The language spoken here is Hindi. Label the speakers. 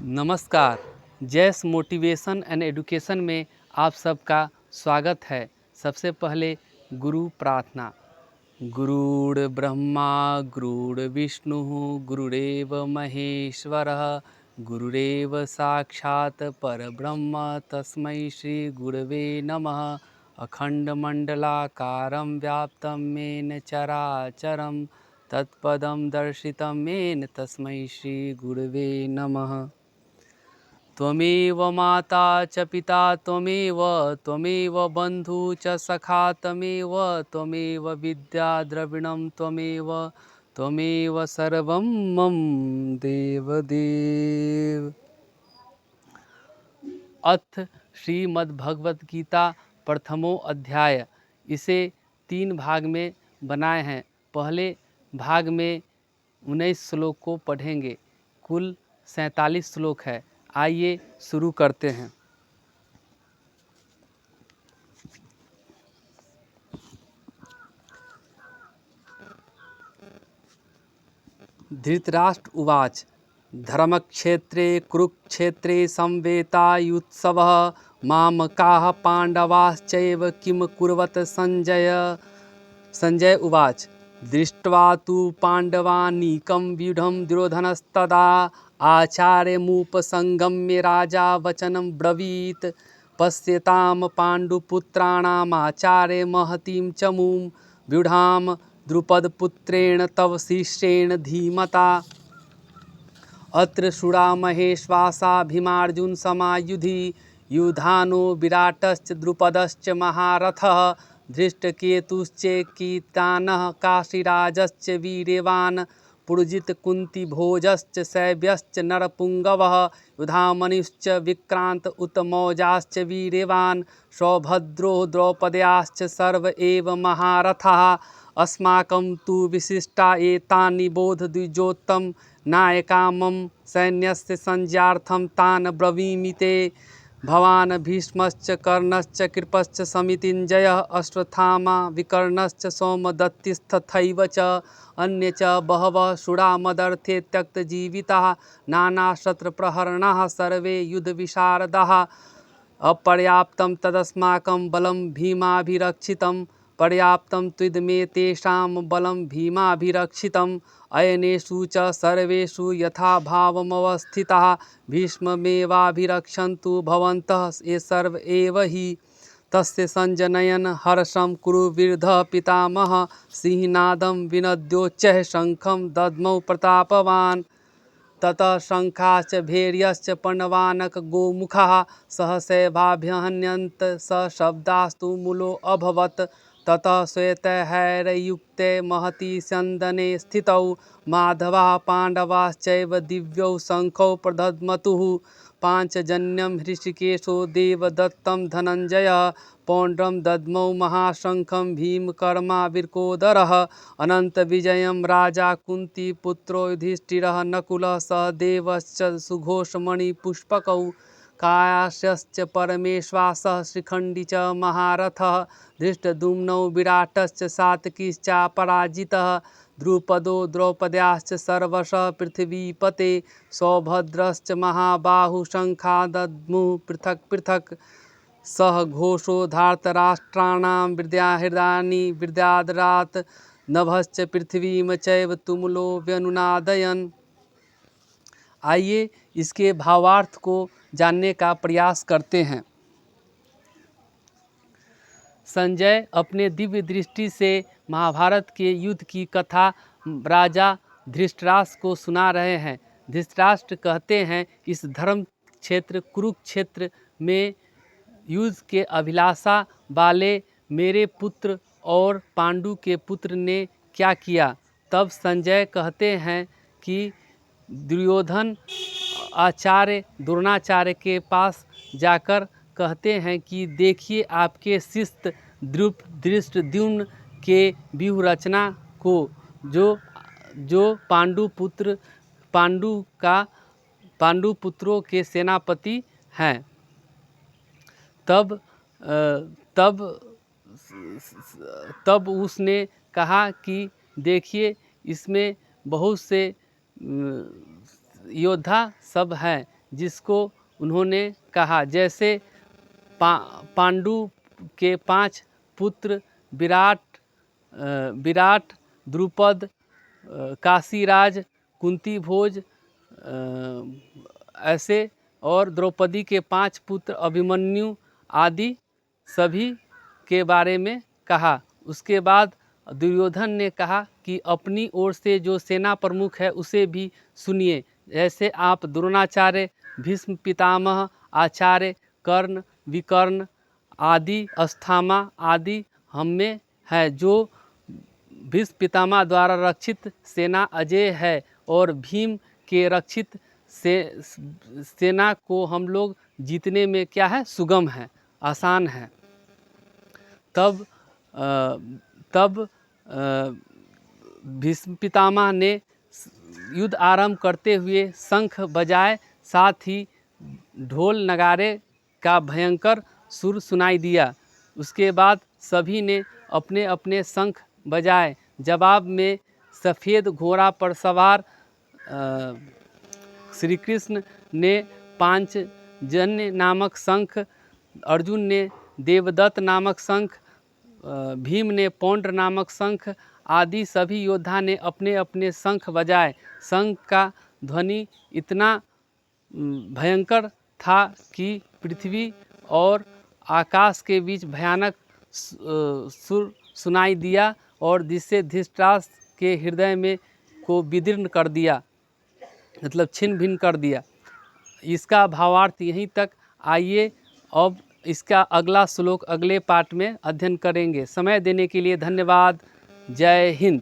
Speaker 1: नमस्कार। जैस मोटिवेशन एंड एडुकेशन में आप सबका स्वागत है। सबसे पहले गुरु प्रार्थना। गुरुर् ब्रह्मा गुरुर्विष्णुः गुरुरेव महेश्वरः गुरुरेव साक्षात् परब्रह्म तस्मै श्री गुरवे नमः। अखंडमंडलाकारं व्याप्तं येन चराचरं तत्पदं दर्शितं येन तस्मै श्री गुरवे नमः। त्वमेव माता च पिता त्वमेव बन्धु च सखा त्वमेव विद्या द्रविणं त्वमेव सर्वं मम देवदेव। अथ श्रीमद्भगवत गीता प्रथमो अध्याय। इसे 3 भाग में बनाए हैं। पहले भाग में 19 श्लोक को पढ़ेंगे। कुल 47 श्लोक है। आइए शुरू करते हैं। धृतराष्ट्र उवाच धर्मक्षेत्रे कुरुक्षेत्रे समवेतायुत्सवः मामकाः पाण्डवाश्चैव किं कुर्वत संजय उवाच दृष्ट्वा तु पाण्डवानीकं व्यूढं दुर्योधनस्तदा आचार्यमुपसंगम्य राजा वचनं ब्रवीत् पश्यतां पाण्डुपुत्राणामाचार्य महतीं च मुं व्यूढां द्रुपदपुत्रेण तव शिष्येण धीमता अत्र शूरा महेश्वासा भीमार्जुन समायुधि युधानो विराटश्च द्रुपदश्च महारथः धृष्टकेतुश्चैकीतानः काशीराजश्च वीर्यवान् पुरुजितकुन्तिभोजश्च शैब्यश्च नरपुङ्गवः युधामनिश्च विक्रान्त उत्तमौजाश्च वीर्यवान् सौभद्रो द्रौपद्याश्च सर्व एव महारथाः अस्माकं तु विशिष्टा एतानि बोध द्विजोत्तम नायका मम सैन्यस्य संज्ञार्थं तान् ब्रवीमि ते भवान् भीष्मश्च कर्णश्च कृपश्च समितिञ्जयः अश्वत्थामा विकर्णश्च सोमदत्तिस्तथैव च अन्ये च बहवः शूरा मदर्थे त्यक्तजीविताः नानाशस्त्रप्रहरणाः सर्वे युद्धविशारदाः अपर्याप्तं तदस्माकं बलं भीमाभिरक्षितं पर्याप्तं त्विदमे तेषां बलं भीमाभिरक्षितम् अयनेषु च सर्वेषु यथाभावमवस्थिताः भीष्ममेवाभिरक्षन्तु भवन्तः ये सर्व एव हि तस्य संजनयन् हर्षं कुरुवीरः पितामहः सिंहनादं विनद्योच्चैः शङ्खं दद्मौ प्रतापवान् ततः शङ्खाश्च भैर्यश्च पण्डवानक गोमुखाः सहसैवाभ्यहन्यन्त स शब्दास्तु मूलो अभवत् ततः श्वेतैर्युक्ते महती स्यन्दने स्थितौ माधवः पाण्डवाश्चैव दिव्यौ शङ्खौ प्रदध्मतुः पाञ्चजन्यं हृषिकेशो देवदत्तं धनञ्जयः पौण्ड्रं दद्मौ महाशङ्खं भीमकर्मा विरकोदरः अनन्तविजयं राजा कुन्तीपुत्रो युधिष्ठिरः नकुलः सहदेवश्च सुघोषमणिपुष्पकौ काश्यश्च परमेश्वासः शिखण्डी च महारथः धृष्टद्युम्नौ विराटश्च सात्किश्चापराजितः द्रुपदो द्रौपद्याश्च सर्वशः पृथिवीपते सौभद्रश्च महाबाहु शङ्खादद्मुः पृथक् पृथक् सह घोषो धार्तराष्ट्राणां विद्याहृदानि विद्यादरात् नभश्च पृथ्वीं चैव तुमुलो व्यनुनादयन्। आइए इसके भावार्थ को जानने का प्रयास करते हैं। संजय अपने दिव्य दृष्टि से महाभारत के युद्ध की कथा राजा धृतराष्ट्र को सुना रहे हैं। धृतराष्ट्र कहते हैं इस धर्म क्षेत्र कुरुक्षेत्र में युद्ध के अभिलाषा वाले मेरे पुत्र और पांडु के पुत्र ने क्या किया। तब संजय कहते हैं कि दुर्योधन आचार्य द्रोणाचार्य के पास जाकर कहते हैं कि देखिए आपके शिष्य धृष्टद्युम्न के व्यूह रचना को जो पांडु पुत्रों के सेनापति हैं। तब उसने कहा कि देखिए इसमें बहुत से योद्धा सब हैं, जिसको उन्होंने कहा। जैसे पांडु के 5 पुत्र विराट, द्रुपद, काशीराज, कुंती भोज, ऐसे, और द्रौपदी के 5 पुत्र अभिमन्यु आदि सभी के बारे में कहा। उसके बाद दुर्योधन ने कहा कि अपनी ओर से जो सेना प्रमुख है उसे भी सुनिए। जैसे आप द्रोणाचार्य, भीष्म पितामह, आचार्य, कर्ण, विकर्ण आदि, अस्थामा आदि हम में है। जो भीष्म पितामह द्वारा रक्षित सेना अजय है और भीम के रक्षित सेना को हम लोग जीतने में क्या है, सुगम है, आसान है। तब भीष्म पितामह ने युद्ध आरंभ करते हुए शंख बजाए, साथ ही ढोल नगाड़े का भयंकर सुर सुनाई दिया। उसके बाद सभी ने अपने अपने शंख बजाए। जवाब में सफ़ेद घोड़ा पर सवार श्री कृष्ण ने पांचजन्य नामक शंख, अर्जुन ने देवदत्त नामक शंख, भीम ने पौंड्र नामक शंख आदि सभी योद्धा ने अपने अपने शंख बजाए। शंख का ध्वनि इतना भयंकर था कि पृथ्वी और आकाश के बीच भयानक सुर सुनाई दिया, और जिससे धृतराष्ट्र के हृदय में को विदीर्ण कर दिया, मतलब छिन्न भिन्न कर दिया। इसका भावार्थ यहीं तक। आइए अब इसका अगला श्लोक अगले पार्ट में अध्ययन करेंगे। समय देने के लिए धन्यवाद। जय हिंद।